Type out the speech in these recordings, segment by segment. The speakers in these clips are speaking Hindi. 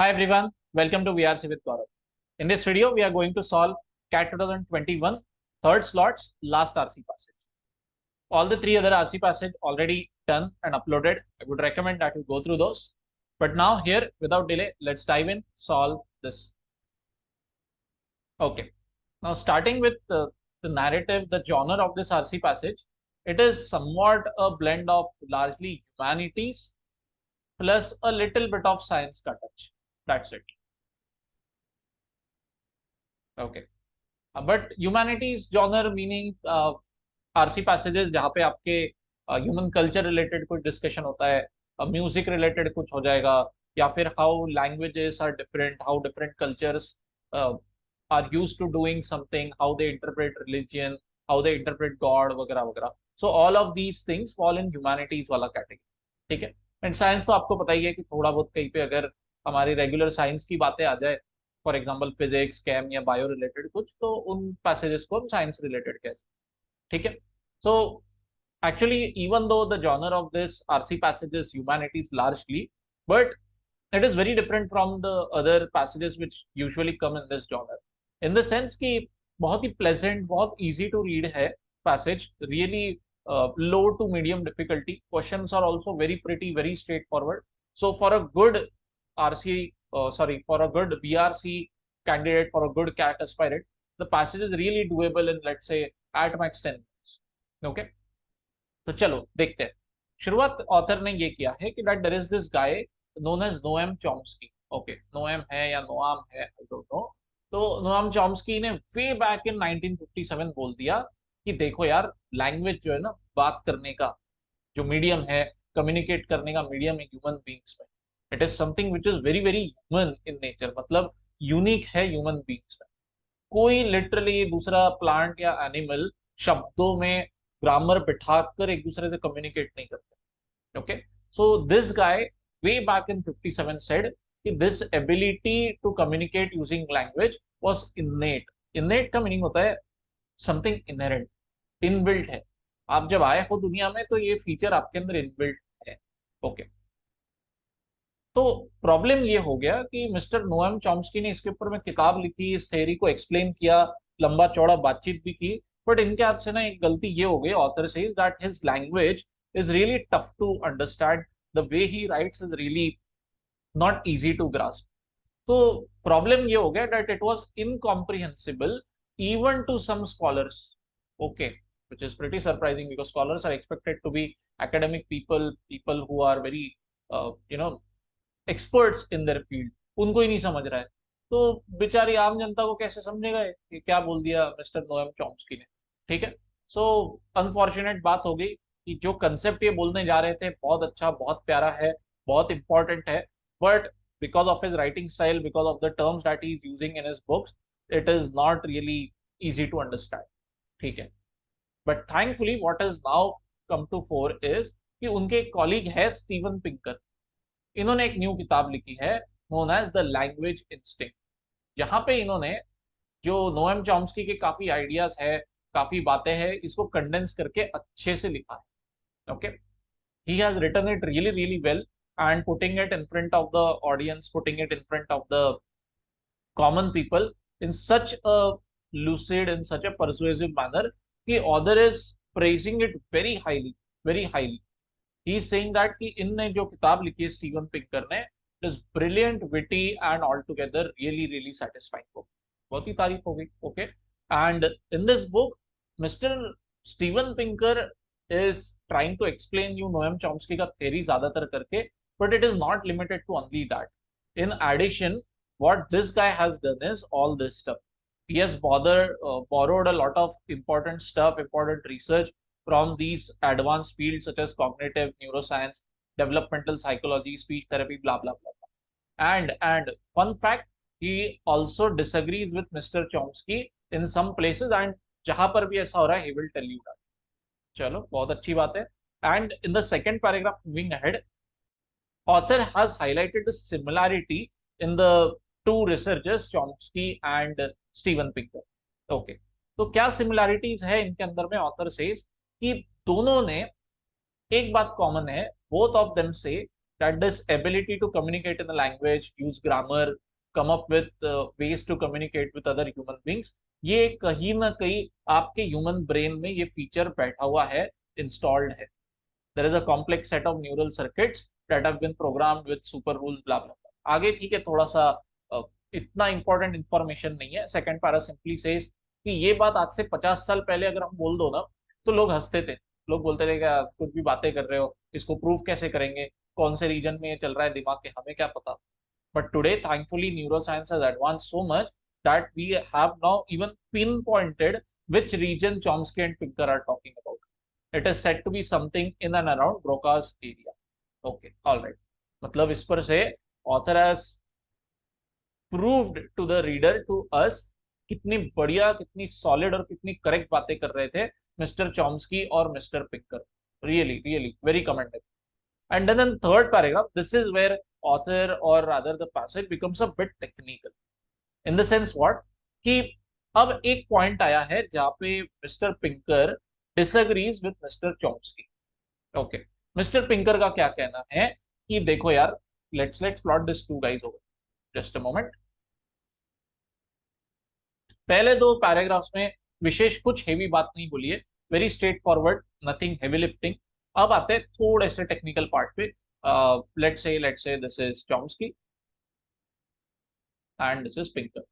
Hi everyone, welcome to VRC with Gaurav. In this video, we are going to solve CAT 2021 third slots last RC passage. All the three other RC passage already done and uploaded. I would recommend that you go through those. But now here, without delay, let's dive in, solve this. Okay. Now starting with the narrative, the genre of this RC passage, it is somewhat a blend of largely humanities plus a little bit of science का touch. That's it. Okay. But humanities genre meaning RC passages जहाँ पे आपके ह्यूमन कल्चर रिलेटेड कुछ डिस्कशन होता है, म्यूजिक रिलेटेड कुछ हो जाएगा, या फिर how languages are different, how different cultures are used to doing something, how they interpret religion, how they interpret God वगैरह वगैरह. So all of these things fall in humanities वाला कैटेगरी. ठीक है. एंड साइंस तो आपको पता ही है कि थोड़ा बहुत कहीं पे अगर हमारी रेगुलर साइंस की बातें आ जाए, फॉर एग्जाम्पल फिजिक्स, केम या बायो रिलेटेड कुछ, तो उन पैसेजेस को हम साइंस रिलेटेड कह सकते हैं. ठीक है. So actually even though the genre of this RC passages humanities largely, but it is very different from the other passages which usually come in this genre, in the sense कि बहुत ही प्लेजेंट, बहुत इजी टू रीड है passage, really low to medium difficulty. Questions are also very pretty, very straightforward. So for a good RC, for a good VRC candidate, for a good CAT aspirant, the passage is really doable in, let's say, at max 10 minutes. Okay. तो चलो देखते हैं. शुरुआत ऑथर ने ये किया है कि that there is this guy known as Noam Chomsky. Okay, Noam है या Noam है, I don't know. तो Noam Chomsky ने way back in 1957 बोल दिया कि देखो यार, लैंग्वेज जो है ना, बात करने का जो मीडियम है, कम्युनिकेट करने का मीडियम है ह्यूमन बींग्स में, it is something which is very very human in nature. मतलब यूनिक है ह्यूमन बींग्स में. कोई लिटरली दूसरा प्लांट या एनिमल शब्दों में ग्रामर बिठाकर एक दूसरे से कम्युनिकेट नहीं करते. Okay. So this guy way back in 57 said कि this ability to communicate using language was innate. Innate का मीनिंग होता है समथिंग इनहेरेंट, इनबिल्ट है. आप जब आए हो दुनिया में तो ये फीचर आपके अंदर इनबिल्ट है. ओके. तो प्रॉब्लम ये हो गया कि मिस्टर नोएम चॉम्स्की ने इसके ऊपर में किताब लिखी, इस थ्योरी को एक्सप्लेन किया, लंबा चौड़ा बातचीत भी की, बट इनके हाथ से ना एक गलती ये हो गई. Author says that his language is really tough to understand, the way he writes is really not easy to grasp. तो प्रॉब्लम ये हो गया that it was incomprehensible even to some scholars. Okay, which is pretty surprising because scholars are expected to be academic people, people who are very experts in their field. उनको ही नहीं समझ रहा है तो बेचारी आम जनता को कैसे समझेगा कि क्या बोल दिया मिस्टर नोएम चॉम्स्की ने. ठीक है. सो अनफॉर्चुनेट बात हो गई कि जो कंसेप्ट ये बोलने जा रहे थे बहुत अच्छा, बहुत प्यारा है, बहुत इंपॉर्टेंट है, but because of his writing style, because of the terms that he is using in his books, it is not really easy to understand. ठीक है. But thankfully what has now come to fore is कि उनके एक कॉलीग है स्टीवन पिंकर. इन्होंने एक न्यू किताब लिखी है known as the language instinct. यहाँ पे इन्होंने जो नोएम चॉम्स्की के काफी आइडियाज है, काफी बातें हैं, इसको कंडेंस करके अच्छे से लिखा है. Okay. He has written it really really well and putting it in front of the audience, putting it in front of the common people in such a lucid, in such a persuasive manner कि author is praising it very highly, very highly. He is saying that कि इनने जो किताब लिखी है स्टीवन पिंकर ने, it is brilliant, witty and altogether really really satisfying book. बहुत ही तारीफ हो गई. Okay. And in this book Mr. Steven Pinker is trying to explain you Noam Chomsky का theory ज्यादातर करके, but it is not limited to only that. In addition, what this guy has done is all this stuff. He has borrowed a lot of important stuff, important research from these advanced fields such as cognitive neuroscience, developmental psychology, speech therapy, blah blah blah. And fun fact, he also disagrees with Mr. Chomsky in some places, and जहां पर भी ऐसा हो रहा है he will tell you that. चलो बहुत अच्छी बात है. And in the second paragraph, moving ahead, author has highlighted the similarity in the two researchers Chomsky and Steven Pinker. Okay. तो क्या similarities है इनके अंदर में? author says कि दोनों ने एक बात कॉमन है, both of them say that this ability to communicate in the language, use grammar, come up with ways to communicate with other human beings, ये कहीं ना कहीं आपके ह्यूमन ब्रेन में ये फीचर बैठा हुआ है, इंस्टॉल्ड है. There is a complex set of neural circuits that have been programmed with super rules, blah blah blah. आगे ठीक है, थोड़ा सा इतना इंपॉर्टेंट इंफॉर्मेशन नहीं है. सेकंड पैरा सिंपली सेज कि ये बात आज से 50 साल पहले अगर हम बोल दो ना, तो लोग हंसते थे. लोग बोलते थे क्या कुछ भी बातें कर रहे हो, इसको प्रूव कैसे करेंगे, कौन से रीजन में ये चल रहा है दिमाग के, हमें क्या पता. But today thankfully neuroscience has advance so much that we have now even pinpointed which region Chomsky and Pinker are talking about. It is said to be something in and around Broca's area. Okay, all right. मतलब इस पर से author has proved to the reader, to us, कितनी बढ़िया, कितनी सॉलिड और कितनी करेक्ट बातें कर रहे थे मिस्टर चॉम्स्की और mister Pinker. Really really very commendable. And then in third paragraph, this is where author or rather the passage becomes a bit technical. In the sense what? कि अब एक पॉइंट आया है जहां पे mister Pinker disagrees with mister Chomsky. Okay, mister Pinker का क्या कहना है कि देखो यार, let's plot this two guys over, just a moment. पहले दो पैराग्राफ्स में विशेष कुछ हेवी बात नहीं बोली है, very straight forward, nothing heavy lifting. अब आते हैं थोड़े से टेक्निकल पार्ट पे. Let's say this is Chomsky and this is Pinker.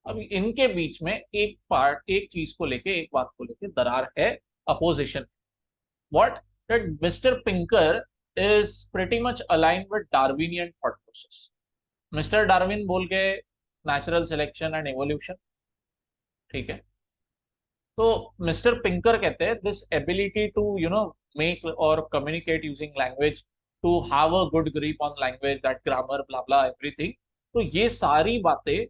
अब इनके बीच में एक चीज को लेके, एक बात को लेके दरार है, opposition. What? That mister Pinker is pretty much aligned with Darwinian thought process. Mister Darwin बोल के नेचुरल सिलेक्शन एंड एवोल्यूशन, ठीक है. तो मिस्टर पिंकर कहते हैं दिस एबिलिटी टू मेक और communicate using language, to have a good grip on language, that grammar, blah blah everything. तो ये सारी बातें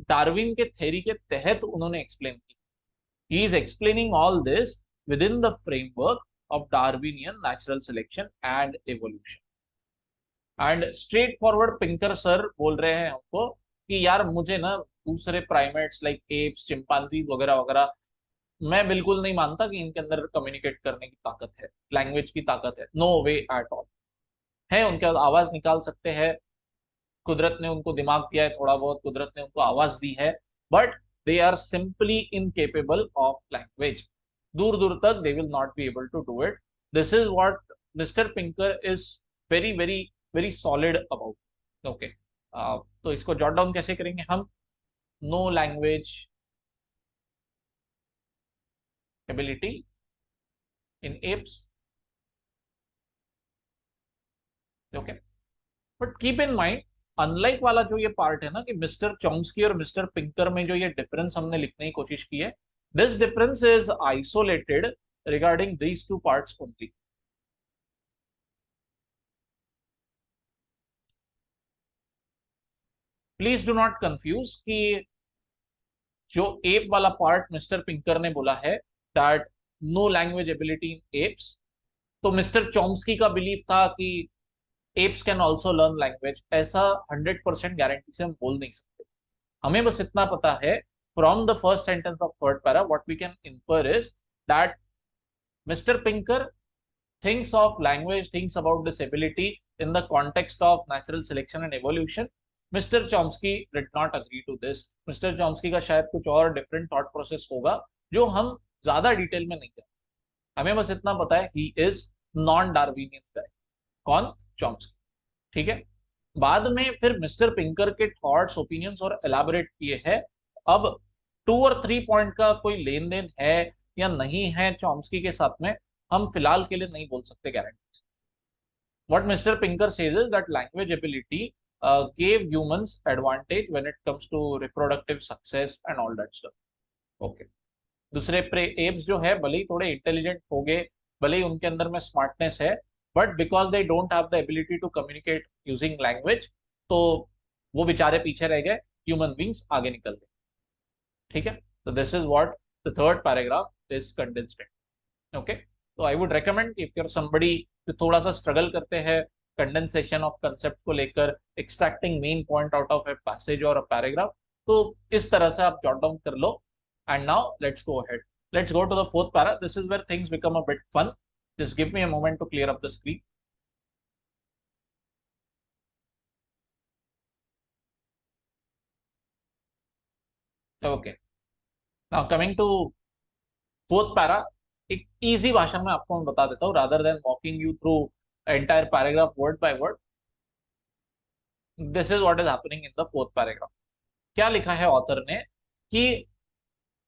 डार्विन के थ्योरी के तहत उन्होंने एक्सप्लेन की. He is explaining all this with in the framework of Darwinian natural selection and evolution. And straight forward Pinker sir बोल रहे हैं हमको कि यार मुझे ना दूसरे प्राइमेट्स लाइक एप्स, चिंपांजी वगैरह वगैरह, मैं बिल्कुल नहीं मानता कि इनके अंदर कम्युनिकेट करने की ताकत है, लैंग्वेज की ताकत है. No way at all. है, उनके आवाज निकाल सकते हैं, कुदरत ने उनको दिमाग दिया है, थोड़ा बहुत कुदरत ने उनको आवाज दी है, but they are simply incapable of language. दूर दूर तक they will not be able to do it. This is what mister Pinker is very very very solid about. Okay, तो इसको जॉट डाउन कैसे करेंगे हम? No language ability in apes. Okay, but keep in mind, unlike वाला जो ये पार्ट है ना, कि मिस्टर चॉम्स्की और मिस्टर पिंकर में जो ये डिफरेंस हमने लिखने की कोशिश की है, this difference is isolated regarding these two parts only. Please do not confuse कि जो एप वाला पार्ट मिस्टर पिंकर ने बोला है that no language ability in apes, तो मिस्टर चॉम्स्की का बिलीफ था कि apes can also learn language. ऐसा 100% गारंटी से हम बोल नहीं सकते. हमें बस इतना पता है from the first sentence of third para, what we can infer is that mister Pinker thinks of language, thinks about this ability in the context of natural selection and evolution. Mr. Chomsky did not agree to this. Mr. Chomsky का शायद कुछ और डिफरेंट थॉट प्रोसेस होगा जो हम ज्यादा डिटेल में नहीं जानते. हमें बस इतना पता है ही इज नॉन डार्विनियन गाय. कौन? चॉम्स्की. ठीक है. बाद में फिर मिस्टर पिंकर के थॉट्स, ओपिनियंस और एलाबोरेट किए हैं. अब 2 और 3 पॉइंट का कोई लेन देन है या नहीं है चॉम्स्की के साथ में, हम फिलहाल के लिए नहीं बोल सकते guarantee. What mister Pinker says is that language ability gave humans advantage when it comes to reproductive success and all that stuff. Okay. दूसरे एप्स जो है भले ही थोड़े इंटेलिजेंट हो गए, भले ही उनके अंदर में स्मार्टनेस है, but because they don't have the ability to communicate using language, तो वो बेचारे पीछे रह गए, ह्यूमन बींग्स आगे निकल गए. ठीक है. तो this is what the third paragraph is condensed. Okay. तो I would recommend if you are somebody जो थोड़ा सा स्ट्रगल करते हैं कंडेंसेशन ऑफ कंसेप्ट को लेकर, extracting main point out of a passage और अ पैराग्राफ, तो इस तरह से आप जॉट डाउन कर लो. And now let's go ahead, let's go to the fourth para. This is where things become a bit fun. Just give me a moment to clear up the screen. Okay, now coming to fourth para, एक इजी भाषा में आपको मैं बता देता हूँ rather than walking you through entire paragraph word by word. This is what is happening in the fourth paragraph. क्या लिखा है ऑथर ने कि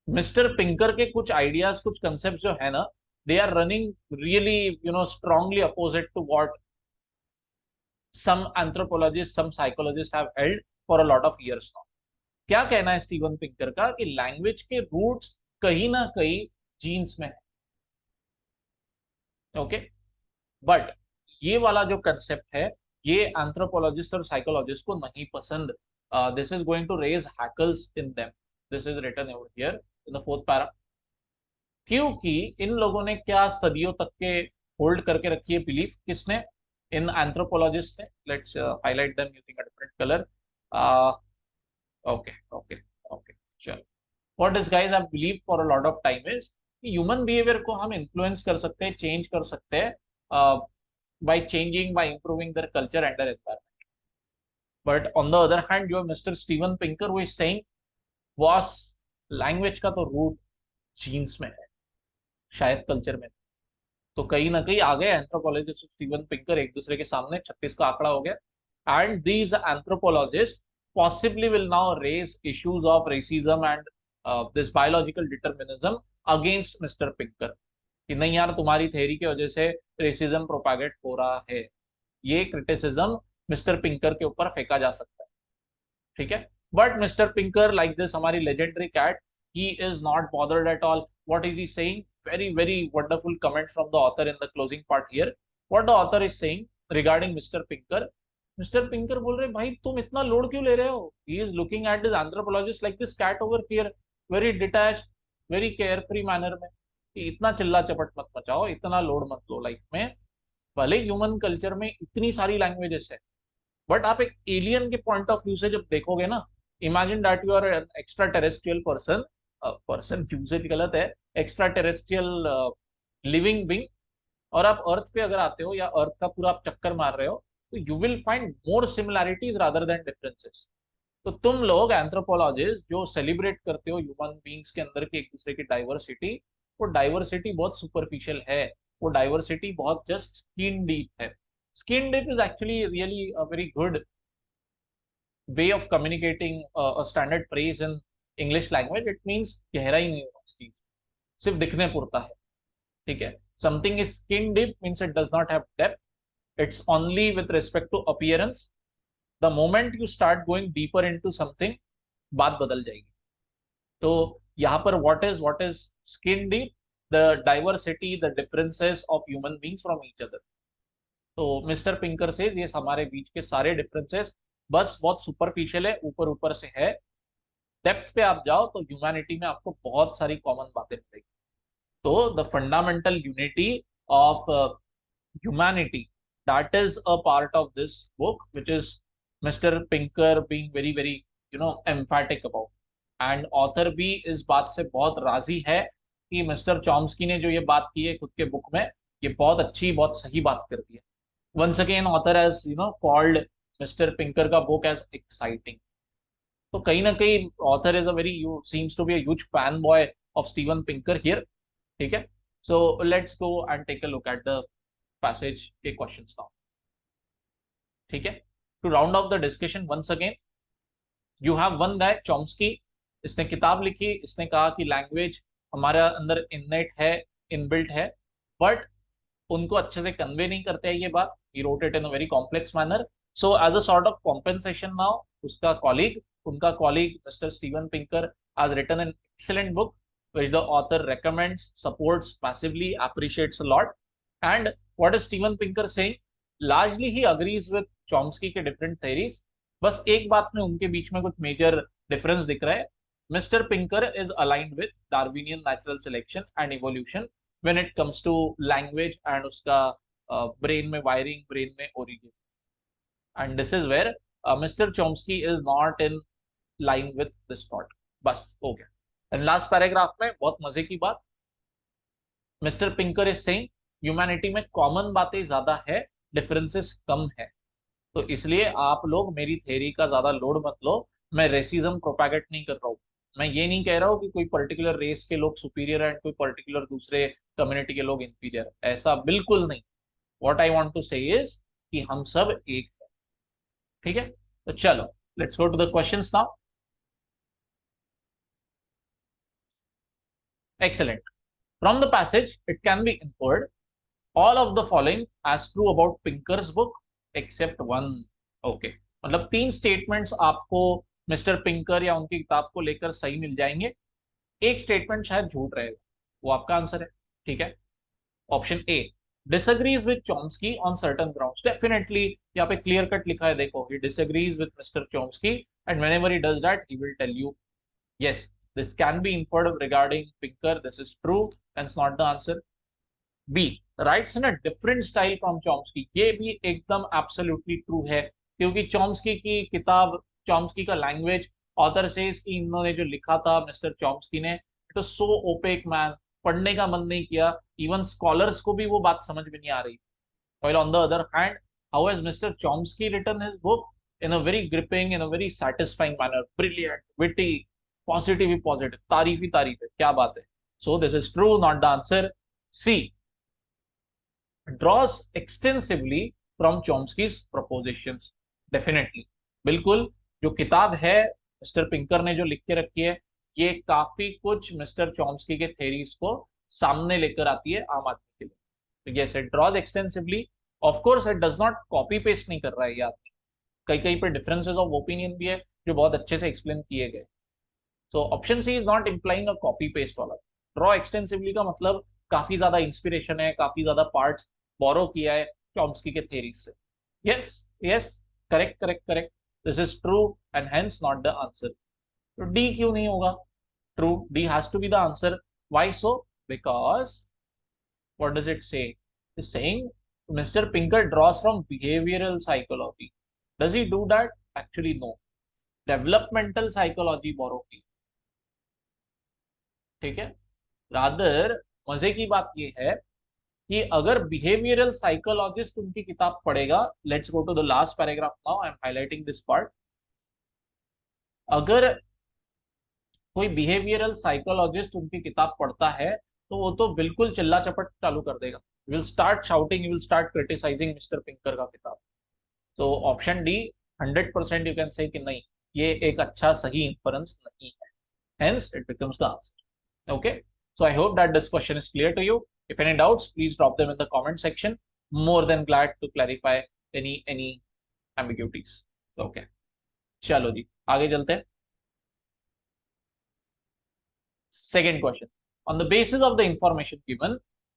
मिस्टर पिंकर के कुछ आइडियाज, कुछ कंसेप्ट जो है ना, they are running really strongly opposite to what some anthropologists, some psychologists have held for a lot of years now। क्या कहना है स्टीवन पिंकर का कि लैंग्वेज के रूट्स कहीं ना कहीं जीन्स में है। ओके, बट ये वाला जो कंसेप्ट है ये एंथ्रोपोलॉजिस्ट और साइकोलॉजिस्ट को नहीं पसंद। This is going to raise hackles in them. This is written over here in the fourth para. क्योंकि इन लोगों ने क्या सदियों तक के होल्ड करके रखी है बिलीफ, किसने, इन एंथ्रोपोलॉजिस्ट ने। Let's highlight them using a different colour. Okay okay okay, चलो। What this guys have believe for a lot of time is कि ह्यूमन बिहेवियर को हम इन्फ्लुएंस कर सकते हैं, चेंज कर सकते हैं by changing, by improving their culture and their environment. But on the other hand जो मिस्टर स्टीवन पिंकर वो इज सेइंग बॉस, लैंग्वेज का तो रूट जीन्स में है, शायद कल्चर में। तो कहीं ना कहीं आ गए एंथ्रोपोलॉजिस्ट स्टीवन पिंकर एक दूसरे के सामने, 36 का आंकड़ा हो गया। And these anthropologist possibly will now raise issues of racism and this biological determinism against Mr. Pinker कि नहीं यार, तुम्हारी थ्योरी की वजह से रेसिज्म प्रोपागेट हो रहा है। ये क्रिटिसिज्म मिस्टर पिंकर के ऊपर फेंका जा सकता है, ठीक है। But mister Pinker, like this हमारी legendary cat, he is not bothered at all. What is he saying? Very very wonderful comment from the author in the closing part here. What the author is saying regarding mister Pinker? Mister Pinker बोल रहे भाई तुम इतना लोड क्यों ले रहे हो? He is looking at this anthropologist like this cat over here, very detached, very carefree manner में, कि इतना चिल्ला चपट मत मचाओ, इतना लोड मत लो लाइफ में। भले ह्यूमन कल्चर में इतनी सारी लैंग्वेजेस है, बट आप एक एलियन के पॉइंट ऑफ व्यू से जब देखोगे ना, imagine that you are an extraterrestrial person, person uses गलत है, एक्स्ट्रा टेरेस्ट्रियल लिविंग बींग, और आप अर्थ पे अगर आते हो या अर्थ का पूरा आप चक्कर मार रहे हो, तो you will find more similarities rather than differences. तो तुम लोग एंथ्रोपोलॉजिस्ट जो सेलिब्रेट करते हो ह्यूमन बींग्स के अंदर की एक दूसरे की डाइवर्सिटी, वो डाइवर्सिटी बहुत सुपरफिशियल है, वो डाइवर्सिटी बहुत जस्ट स्किन डीप है। Skin deep is actually really a very good way of communicating a standard phrase in English language. It means गहराई नहीं होना चीज, सिर्फ दिखने पुरता है, ठीक है। Something is skin deep means it does not have depth, it's only with respect to appearance। the moment you start going deeper into something, बात बदल जाएगी। तो यहाँ पर what is skin deep? the diversity, the differences of human beings from each other। तो मिस्टर पिंकर से ये हमारे बीच के सारे डिफरेंसेस बस बहुत सुपरफिशियल है, ऊपर ऊपर से है। डेप्थ पे आप जाओ तो ह्यूमैनिटी में आपको बहुत सारी कॉमन बातें मिलेगी। तो the fundamental unity of humanity, that is a part of this book which is Mr. Pinker being very very emphatic about। and author भी इस बात से बहुत राजी है कि मिस्टर चॉम्स्की ने जो ये बात की है खुद के बुक में, ये बहुत अच्छी, बहुत सही बात कर दी है। once again author has called Mr. Pinker का book as exciting। तो कहीं ना कहीं author is a very seems to be a huge fanboy of Steven Pinker here, ठीक है। so let's go and take a look at the passage के questions now, ठीक है। to round off the discussion once again, you have one guy Chomsky, इसने किताब लिखी, इसने कहा कि लैंग्वेज हमारे अंदर इननेट है, इनबिल्ट है, बट उनको अच्छे से कन्वे नहीं करते हैं ये बात। he wrote it in a very complex manner। so as a sort of compensation now, उसका कॉलीग, उनका colleague mister Steven Pinker has written an excellent book which the author recommends, supports massively, appreciates a lot। and what is Steven Pinker saying? largely he agrees with Chomsky के different theories। बस एक बात में उनके बीच में कुछ major difference दिख रहा है। Mr. Pinker is aligned with Darwinian natural selection and evolution when it comes to language and उसका brain में wiring, brain में origin। and this is where Mr. Chomsky is not in line with this thought। बस हो गया। and last paragraph में बहुत मजे की बात, mister Pinker is saying humanity में कॉमन बातें ज्यादा है, डिफरेंसेस कम है। तो इसलिए आप लोग मेरी थ्योरी का ज्यादा लोड मत लो, मैं रेसिज्म प्रोपैगेट नहीं कर रहा हूँ। मैं ये नहीं कह रहा हूँ कि कोई पर्टिकुलर रेस के लोग सुपीरियर है, कोई पर्टिकुलर दूसरे कम्युनिटी के लोग इंफीरियर, ऐसा बिल्कुल नहीं। What I want to say is कि हम सब एक हैं। ठीक है, तो चलो let's go to the questions now. Excellent. From the passage, it can be inferred all of the following as true about Pinker's book except one. Okay. मतलब तीन स्टेटमेंट्स आपको मिस्टर पिंकर या उनकी किताब को लेकर सही मिल जाएंगे, एक स्टेटमेंट शायद झूठ रहेगा, वो आपका आंसर है। ठीक है, option A, disagrees with Chomsky on certain grounds. Definitely यहाँ पे क्लियर कट लिखा है, देखो, he disagrees with Mr. Chomsky and whenever he does that he will tell you yes, this can be inferred regarding Pinker, this is true, and it's not the answer. B, writes in a different style from Chomsky. ये भी एकदम absolutely true है, क्योंकि चॉम्स्की की किताब, चॉम्स्की का लैंग्वेज, ऑथर से कि इन्होंने जो लिखा था मिस्टर चॉम्स्की ने, it was so opaque man, पढ़ने का मन नहीं किया, इवन स्कॉलर्स को भी वो बात समझ में नहीं आ रही। While on the other hand, how has Mr. Chomsky written his book? In a very gripping, in a very satisfying manner, brilliant, witty, positive he positive, तारीफ ही तारीफ है, क्या बात है। So this is true, not the answer. C, draws extensively from Chomsky's propositions. Definitely, बिल्कुल, जो किताब है मिस्टर पिंकर ने जो लिख के रखी है, ये काफी कुछ मिस्टर चॉम्स्की के थेरीज को सामने लेकर आती है आम आदमी के लिए। Yes, it draws extensively, of course it does not copy paste नहीं कर रहा है ये आदमी, कई कई पे डिफरेंसेस ऑफ ओपिनियन भी है जो बहुत अच्छे से एक्सप्लेन किए गए। So option C is not implying a copy paste वाला। ड्रॉ एक्सटेंसिवली का मतलब काफी ज्यादा इंस्पिरेशन है, काफी ज्यादा पार्ट्स बोरो किया है चॉम्स्की के थेरीज से। Yes, yes, correct correct correct, this is true and hence not the answer. तो डी क्यों नहीं होगा? True, D has to be the answer. Why so? Because what does it say? It's saying Mr. Pinker draws from behavioral psychology. Does he do that? Actually, no. Developmental psychology borrow की, ठीक है। रादर मजे की बात ये है कि अगर बिहेवियरल साइकोलॉजिस्ट उनकी किताब पढ़ेगा, let's go to the last paragraph now, I am highlighting this part. अगर कोई बिहेवियरल साइकोलॉजिस्ट उनकी किताब पढ़ता है तो वो तो बिल्कुल चिल्ला चपट चालू कर देगा, will start shouting, will start criticising mister Pinker का किताब। तो option D 100% you can say कि नहीं, ये एक अच्छा सही इंफरेंस नहीं है, hence it becomes the answer. Okay, so I hope that this question is clear to you. If any doubts please drop them in the comment section, more than glad to clarify any ambiguities. Okay, चलो जी आगे चलते हैं। Second question. On the basis of the information given,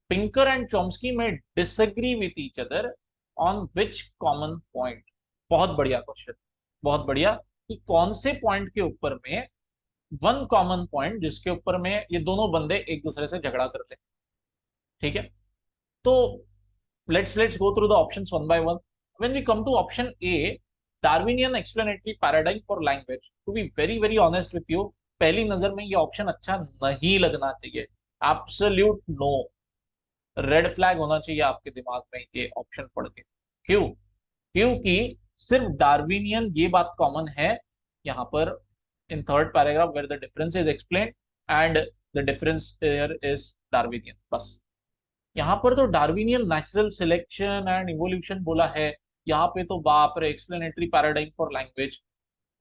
Pinker and Chomsky may disagree with each other on which common point? बहुत बढ़िया क्वेश्चन, बहुत बढ़िया, कि कौन से पॉइंट के ऊपर में वन कॉमन पॉइंट जिसके ऊपर में ये दोनों बंदे एक दूसरे से झगड़ा कर ले। ठीक है, तो let's go through the options one by one. When we come to option A, Darwinian explanatory paradigm for language, to be very honest with you, पहली नजर में ये ऑप्शन अच्छा नहीं लगना चाहिए, एब्सोल्यूट नो, रेड फ्लैग होना चाहिए आपके दिमाग में ये ऑप्शन पढ़ के। क्यों? क्योंकि सिर्फ डार्विनियन ये बात कॉमन है यहाँ पर, in third paragraph, where the difference is explained and the difference here is Darwinian, बस। यहाँ पर तो Darwinian natural selection and evolution बोला है, यहाँ पे तो बाप रे explanatory paradigm for language.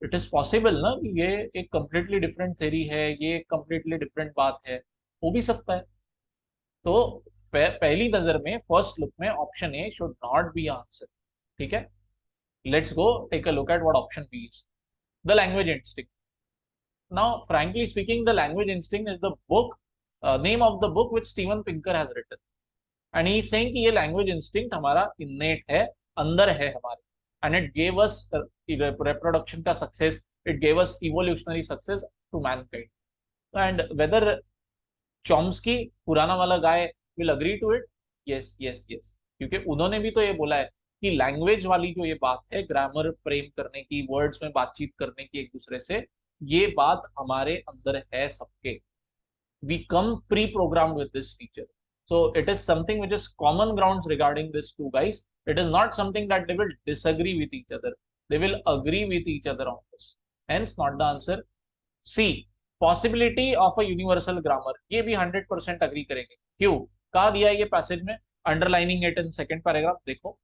It is possible ना कि ये एक कंप्लीटली डिफरेंट थ्योरी है, ये कंप्लीटली डिफरेंट बात है, हो भी सकता है। तो पहली नजर में, फर्स्ट लुक में, option A should not be answer. ठीक है, let's go take a look at what option B is, the language instinct. Now frankly speaking, the language instinct is the book, name of the book which Steven Pinker has written, and he is saying कि ये लैंग्वेज इंस्टिंक्ट हमारा इन्नेट है, अंदर है हमारे, and it gave us reproduction का success, it gave us evolutionary success to mankind. And whether Chomsky, पुराना वाला guy, will agree to it? Yes yes yes, क्योंकि उन्होंने भी तो ये बोला है कि लैंग्वेज वाली जो ये बात है, ग्रामर फ्रेम करने की, वर्ड्स में बातचीत करने की एक दूसरे से, ये बात हमारे अंदर है सबके, we come pre-programmed with this feature. So it is something which is common grounds regarding these two guys. It is not something that they will disagree with each other. They will agree with each other on this. Hence, not the answer. C. Possibility of a universal grammar, ये भी 100% अग्री करेंगे। क्यों, कहा दिया है ये पैसेज में, underlining it in second paragraph, देखो,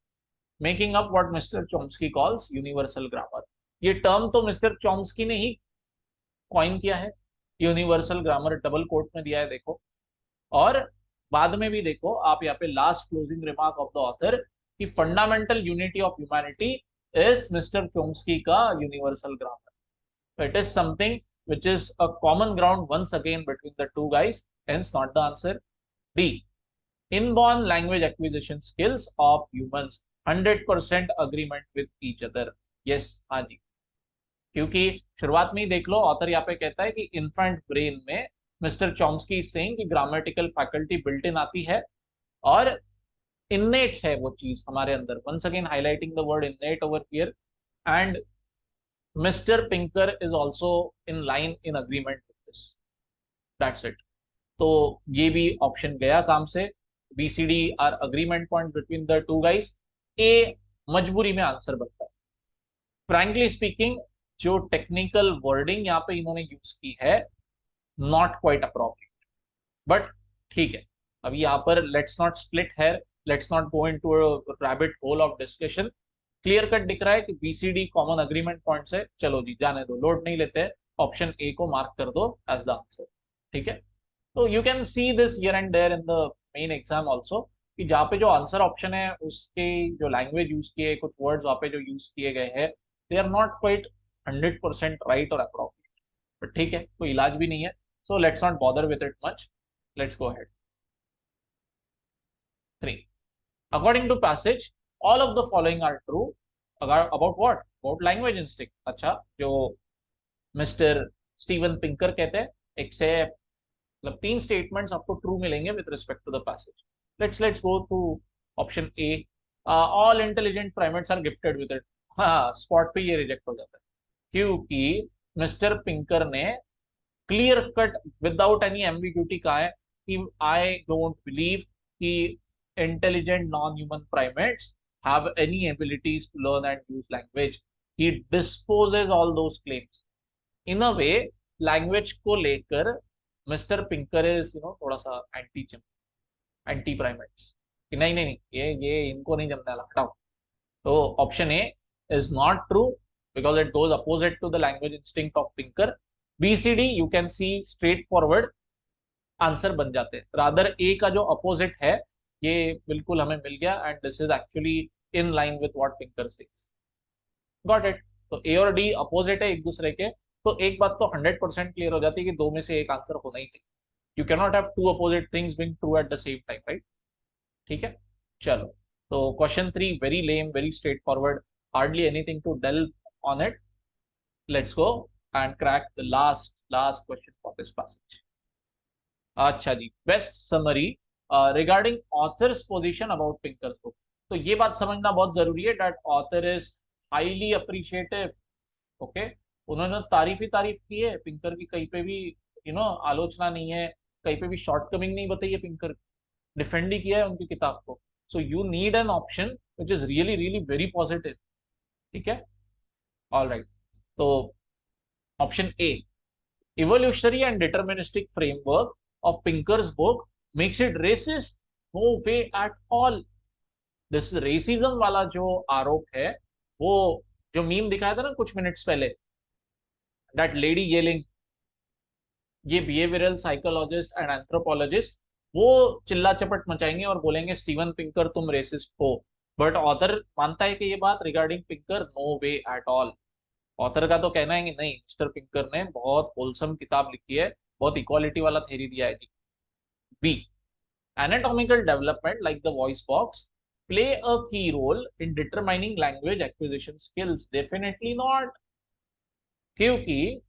making up what mister Chomsky calls universal grammar. ये टर्म तो मिस्टर चॉम्स्की ने ही कॉइन किया है, यूनिवर्सल ग्रामर डबल कोट में दिया है, देखो। और बाद में भी देखो आप यहाँ पे last closing remark of the author कि fundamental unity of humanity is mister Chomsky का universal grammar. It is something which is a common ground once again between the two guys, hence not the answer. D, inborn language acquisition skills of humans, 100% agreement with each other, yes, हाँ जी। क्योंकि शुरुआत में ही देख लो, ऑथर यहाँ पे कहता है कि इन्फेंट ब्रेन में मिस्टर चॉम्स्की इज सेइंग कि ग्रामेटिकल फैकल्टी बिल्ट इन आती है और इन्नेट है वो चीज हमारे अंदर, once again highlighting the word innate over here, and mister Pinker is also in line in agreement with this, that's it. तो ये भी ऑप्शन गया काम से, BCD are agreement point between the two guys, A मजबूरी में आंसर बनता है। फ्रैंकली स्पीकिंग, जो टेक्निकल वर्डिंग यहाँ पे इन्होंने यूज की है, नॉट क्वाइट अप्रोप्रिएट, बट ठीक है। अभी यहाँ पर let's not split hair, let's not go into a rabbit hole of discussion. Clear cut दिख रहा है कि बीसीडी कॉमन अग्रीमेंट पॉइंट्स है, चलो जी जाने दो, लोड नहीं लेते हैं, ऑप्शन ए को मार्क कर दो एज द आंसर, ठीक है। तो you can see this here and there in the main exam also, कि जहाँ पे जो आंसर ऑप्शन है उसके जो लैंग्वेज यूज किए, कुछ वर्ड्स वहाँ पे जो यूज किए गए हैं, they are not quite 100% right और अप्रोप्रिएट, बट ठीक है, कोई इलाज भी नहीं है, so let's not bother with it much, let's go ahead. 3, according to passage all of the following are true about what, about language instinct। अच्छा, जो मिस्टर स्टीवन पिंकर कहते हैं, एक्सेप्ट, मतलब 3 स्टेटमेंट्स आपको ट्रू मिलेंगे with respect to the passage. Let's go to option A, all intelligent primates are gifted with it. हाँ, स्पॉट पे ये रिजेक्ट हो जाता है, क्योंकि मिस्टर पिंकर ने clear cut without any ambiguity कहा है कि आई डोंट बिलीव कि intelligent non-human primates have any abilities to learn and use language. He disposes all those claims. In a way, language को लेकर मिस्टर पिंकर इज थोड़ा सा एंटी प्राइमेट्स, कि नहीं नहीं नहीं, ये इनको नहीं जमने वाला, हटाओ। तो option A is not true because it goes opposite to the language instinct of Pinker. BCD you can see straight forward answer बन जाते हैं, रादर ए का जो अपोजिट है ये बिल्कुल हमें मिल गया, and this is actually in line with what Pinker says. Got it. तो ए और डी अपोजिट है एक दूसरे के, तो एक बात तो 100% क्लियर हो जाती है कि दो में से एक आंसर होना ही चाहिए। You can not have two opposite things being true at the same time, right? ठीक है, चलो। तो question 3 very lame, very straight forward, hardly anything to dwell on it. Let's go and crack the last question for this passage. अच्छा जी, best summary regarding author's position about Pinker book. तो ये बात समझना बहुत जरूरी है, that author is highly appreciative. Okay, उन्होंने तारीफ ही तारीफ की है पिंकर की, कहीं पे भी आलोचना नहीं है, कहीं पे भी शॉर्टकमिंग नहीं बताई है पिंकर, डिफेंड ही किया है उनकी किताब को। So you need an option which is really really very positive, ठीक है, ऑल राइट। तो option A, evolutionary and deterministic framework of Pinker's book makes it racist? No way at all. This racism वाला जो आरोप है, वो जो मीम दिखाया था ना कुछ मिनट्स पहले, that lady yelling, ये बिहेवियरल साइकोलॉजिस्ट एंड एंथ्रोपोलॉजिस्ट वो चिल्ला चपट मचाएंगे और बोलेंगे स्टीवन पिंकर तुम रेसिस्ट हो, बट ऑथर मानता है कि ये बात regarding Pinker no way at all. Author का तो कहना है कि नहीं, मिस्टर पिंकर ने बहुत होलसम किताब लिखी है, बहुत इक्वालिटी वाला थ्योरी दिया है जी। B, anatomical development like the voice box play a key role in determining language acquisition skills? Definitely not, क्योंकि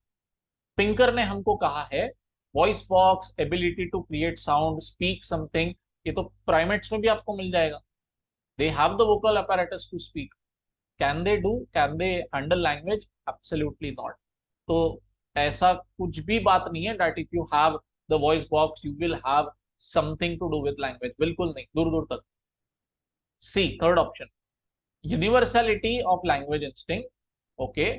पिंकर ने हमको कहा है voice box, ability to create sound, speak something, ये तो प्राइमेट्स में भी आपको मिल जाएगा। They have the vocal apparatus to speak. Can they do, can they handle language? Absolutely not. तो ऐसा कुछ भी बात नहीं है that if you have the voice box you will have something to do with language, बिल्कुल नहीं, दूर दूर तक। See, third option, universality of language instinct, okay,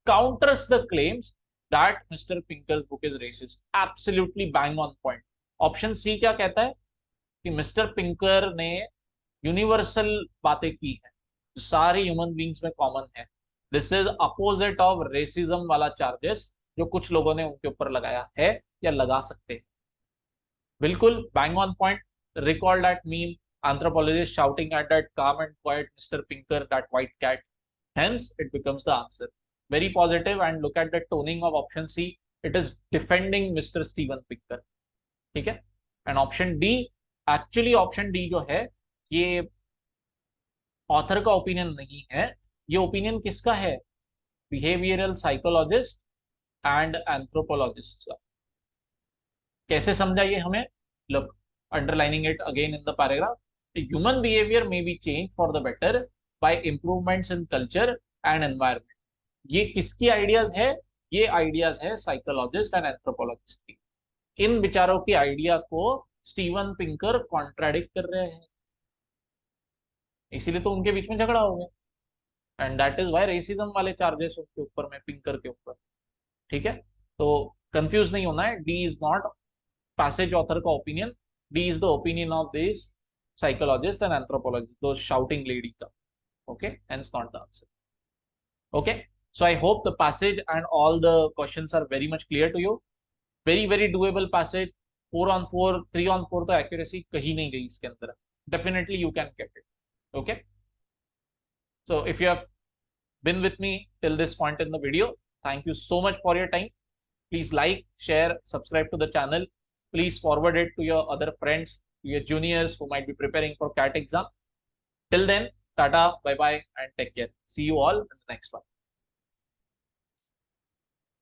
counters the claims that Mr. Pinker's book is racist. Absolutely bang on point. Option C क्या कहता है कि मिस्टर पिंकर ने यूनिवर्सल बातें की है जो सारे ह्यूमन बींग्स में कॉमन है. This is opposite of racism वाला चार्जेस जो कुछ लोगों ने उनके ऊपर लगाया है या लगा सकते हैं. बिल्कुल bang on point. Recall that meme, anthropologist shouting at that calm and quiet Mr. Pinker, that white cat. Hence, it becomes the answer. Very positive, and look at the toning of option C. It is defending Mr. Steven Pinker. ठीक है. And option D, actually option D जो है ये ऑथर का ओपिनियन नहीं है. ये ओपिनियन किसका है? बिहेवियरल साइकोलॉजिस्ट एंड एंथ्रोपोलॉजिस्ट का. कैसे समझा ये हमें? Look, underlining it again in the paragraph. The human behavior may be changed for the better by improvements in culture and environment. ये किसकी आइडियाज है? ये आइडियाज है साइकोलॉजिस्ट एंड एंथ्रोपोलॉजिस्ट की. इन विचारों की आइडिया को स्टीवन पिंकर कॉन्ट्राडिक्ट कर रहे हैं, इसीलिए तो उनके बीच में झगड़ा हो गया. And that is why racism वाले चार्जेस उनके ऊपर में, पिंकर के ऊपर. ठीक है, तो कंफ्यूज नहीं होना है. D is not passage author का opinion. D is the opinion of this psychologist and anthropologist, those shouting lady का. Okay, hence not the answer. Okay, so I hope the passage and all the questions are very much clear to you. Very doable passage. 4 on 4, 3 on 4 तो accuracy कहीं नहीं गई इसके अंदर. Definitely you can get it. Okay, so if you have been with me till this point in the video, thank you so much for your time. Please like, share, subscribe to the channel. Please forward it to your other friends, to your juniors who might be preparing for CAT exam. Till then, tata, bye bye, and take care. See you all in the next one.